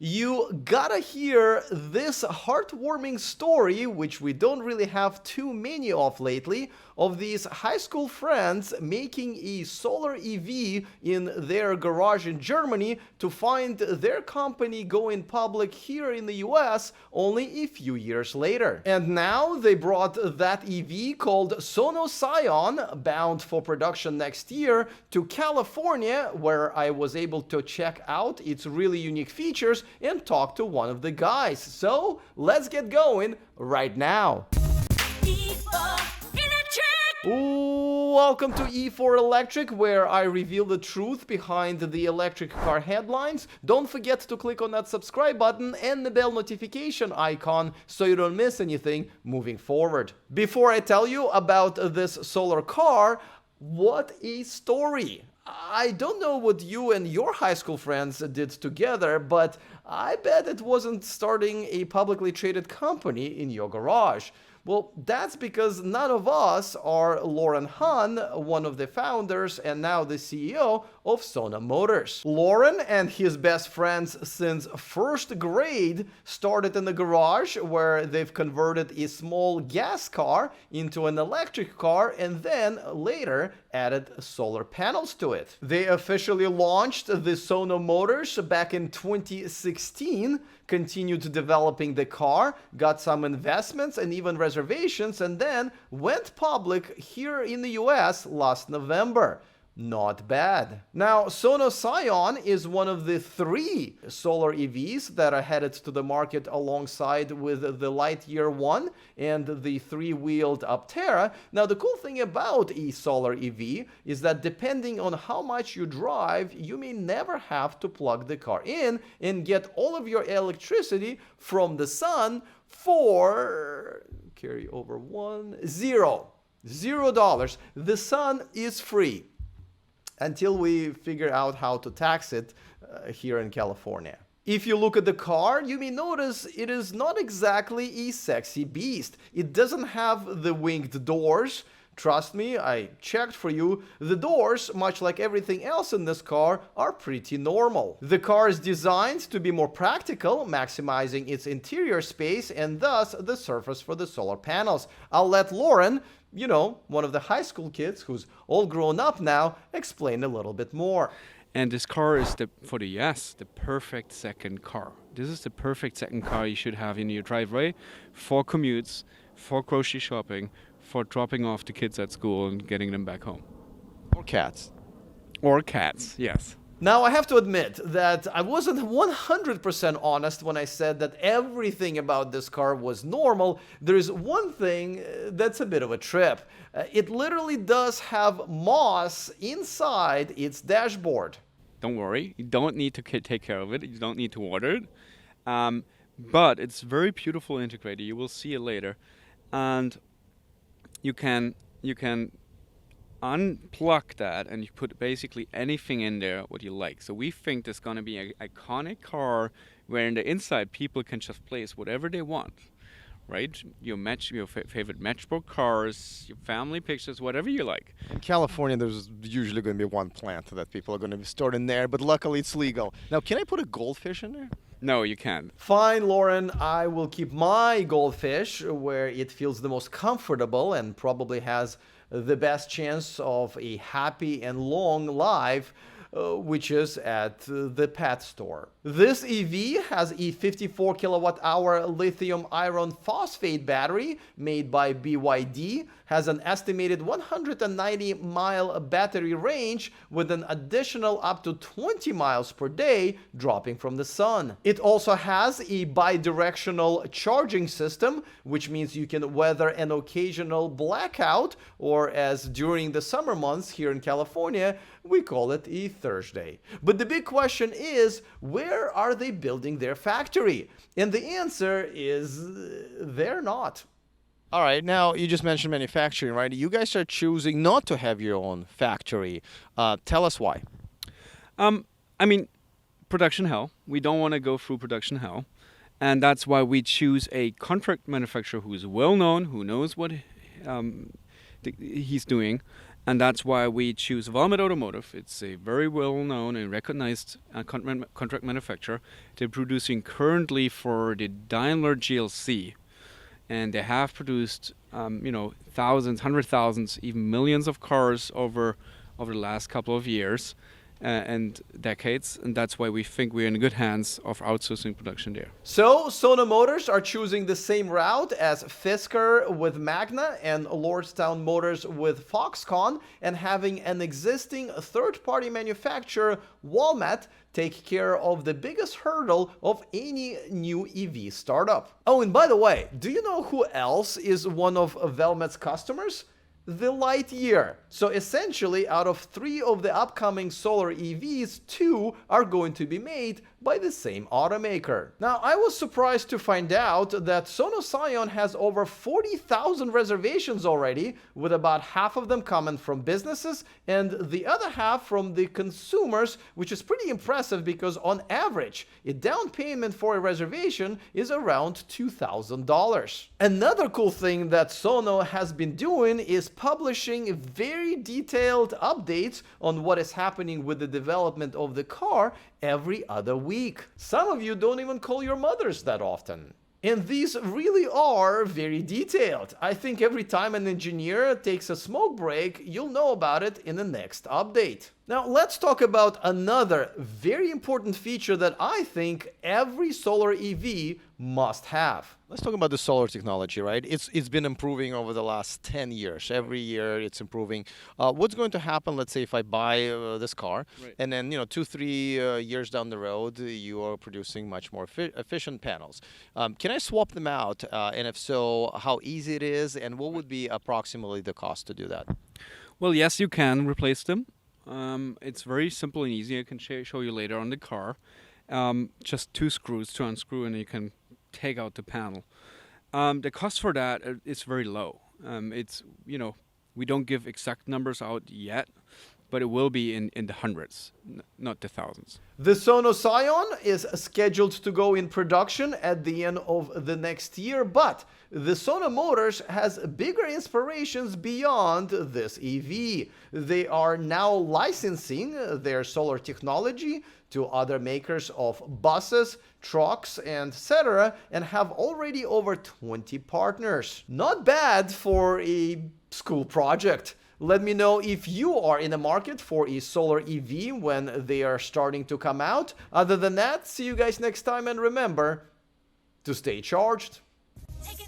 You gotta hear this heartwarming story, which we don't really have too many of lately, of these high school friends making a solar EV in their garage in Germany to find their company going public here in the US only a few years later. And now they brought that EV called Sono Sion, bound for production next year, to California, where I was able to check out its really unique features and talk to one of the guys. So let's get going right now. Welcome to E4 Electric, where I reveal the truth behind the electric car headlines. Don't forget to click on that subscribe button and the bell notification icon so you don't miss anything moving forward. Before I tell you about this solar car, what a story! I don't know what you and your high school friends did together, but I bet it wasn't starting a publicly traded company in your garage. Well, that's because none of us are Lauren Hahn, one of the founders and now the CEO of Sono Motors. Lauren and his best friends since first grade started in the garage where they've converted a small gas car into an electric car and then later added solar panels to it. They officially launched the Sono Motors back in 2016, continued developing the car, got some investments and even reservations, and then went public here in the US last November. Not bad. Now, Sono Sion is one of the 3 solar EVs that are headed to the market alongside with the Lightyear One and the 3-wheeled Aptera. Now, the cool thing about a solar EV is that depending on how much you drive, you may never have to plug the car in and get all of your electricity from the sun for $0. The sun is free. Until we figure out how to tax it here in California. If you look at the car, you may notice it is not exactly a sexy beast. It doesn't have the winged doors. Trust me, I checked for you. The doors, much like everything else in this car, are pretty normal. The car is designed to be more practical, maximizing its interior space and thus the surface for the solar panels. I'll let Lauren, one of the high school kids who's all grown up now, explain a little bit more. And this car is the perfect second car. This is the perfect second car you should have in your driveway for commutes, for grocery shopping, for dropping off the kids at school and getting them back home. Or cats. Or cats, yes. Now, I have to admit that I wasn't 100% honest when I said that everything about this car was normal. There's one thing that's a bit of a trip. It literally does have moss inside its dashboard. Don't worry, you don't need to take care of it. You don't need to water it. But it's very beautiful integrated. You will see it later. And you can unplug that and you put basically anything in there what you like. So we think there's going to be an iconic car where in the inside people can just place whatever they want, right? Your favorite matchbook cars, your family pictures, whatever you like. In California, there's usually going to be one plant that people are going to be stored in there, but luckily it's legal. Now, can I put a goldfish in there? No, you can't. Fine, Lauren, I will keep my goldfish where it feels the most comfortable and probably has the best chance of a happy and long life, which is at the pet store. This EV has a 54 kilowatt-hour lithium iron phosphate battery made by BYD, has an estimated 190-mile battery range with an additional up to 20 miles per day dropping from the sun. It also has a bidirectional charging system, which means you can weather an occasional blackout, or as during the summer months here in California, we call it a Thursday. But the big question is, where are they building their factory? And the answer is, they're not. All right, now you just mentioned manufacturing, right? You guys are choosing not to have your own factory. Tell us why. Production hell. We don't want to go through production hell. And that's why we choose a contract manufacturer who is well known, who knows what he's doing, And that's why we choose Valmet Automotive. It's a very well-known and recognized contract manufacturer. They're producing currently for the Daimler GLC, and they have produced, thousands, hundred thousands, even millions of cars over the last couple of years and decades, and that's why we think we're in good hands of outsourcing production there. So, Sono Motors are choosing the same route as Fisker with Magna and Lordstown Motors with Foxconn, and having an existing third-party manufacturer, Walmart, take care of the biggest hurdle of any new EV startup. Oh, and by the way, do you know who else is one of Valmet's customers? The Lightyear. So essentially, out of 3 of the upcoming solar EVs, 2 are going to be made by the same automaker. Now, I was surprised to find out that Sono Sion has over 40,000 reservations already, with about half of them coming from businesses and the other half from the consumers, which is pretty impressive because on average, a down payment for a reservation is around $2,000. Another cool thing that Sono has been doing is publishing very detailed updates on what is happening with the development of the car every other week. Some of you don't even call your mothers that often. And these really are very detailed. I think every time an engineer takes a smoke break, you'll know about it in the next update. Now, let's talk about another very important feature that I think every solar EV must have. Let's talk about the solar technology, right? It's been improving over the last 10 years. Every year it's improving. What's going to happen, let's say, if I buy this car, Right. and then 2-3 years down the road, you are producing much more efficient panels. Can I swap them out? And if so, how easy it is, and what would be approximately the cost to do that? Well, yes, you can replace them. It's very simple and easy. I can show you later on the car. Just 2 screws to unscrew, and you can take out the panel. The cost for that is very low. We don't give exact numbers out yet, but it will be in the hundreds, not the thousands. The Sono Sion is scheduled to go in production at the end of the next year, but the Sono Motors has bigger inspirations beyond this EV. They are now licensing their solar technology to other makers of buses, trucks, and etc., and have already over 20 partners. Not bad for a school project. Let me know if you are in the market for a solar EV when they are starting to come out. Other than that, see you guys next time, and remember to stay charged. Taking